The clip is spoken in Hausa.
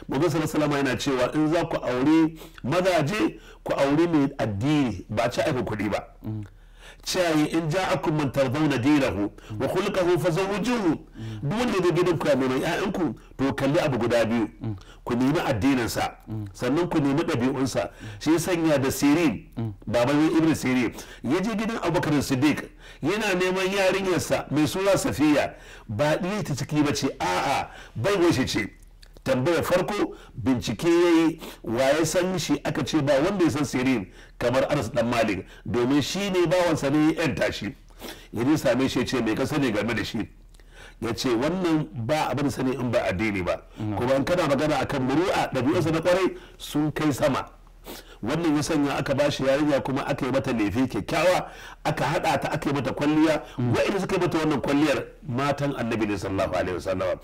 Muhammad sallallahu alaihi yana cewa in za ku aure mazaje ku aure mai addini ba ci aika kuɗi ba. Cewa in ja'akum man tardawna dinahu wa khuluquhu fazawwijuhu, duk wanda zai gidan ku ya nemi ƴaƴanku to kalli abu guda biyu, ku nemi addinin sa sannan ku nemi ɗabi'un sa. Shi sanya da Sirin baban Ibn Sirin ya je gidan Abubakar Siddiq yana neman yarinyarsa mai suna Safiya, ba ɗiye ta ciki ba ce, a'a bai washe ce. Tambayar farko bincike ya yi waye san shi, aka ce ba wanda ya san Sirin kamar Anas dan Malik, domin shi ne bawansa ne yan tashi. Ya je same shi ya ce mai ka sani game da shi, ya ce wannan ba abin sani in ba addini ba, kuma in kana magana akan muru'a ɗabi'unsa na kwarai sun kai sama. Wannan ya sanya aka ba shi yarinya kuma aka yi mata lefe kyakkyawa, aka haɗa ta aka yi mata kwalliya. Wa'inda suka yi mata wannan kwalliyar matan annabi ne sallallahu alaihi wasallam.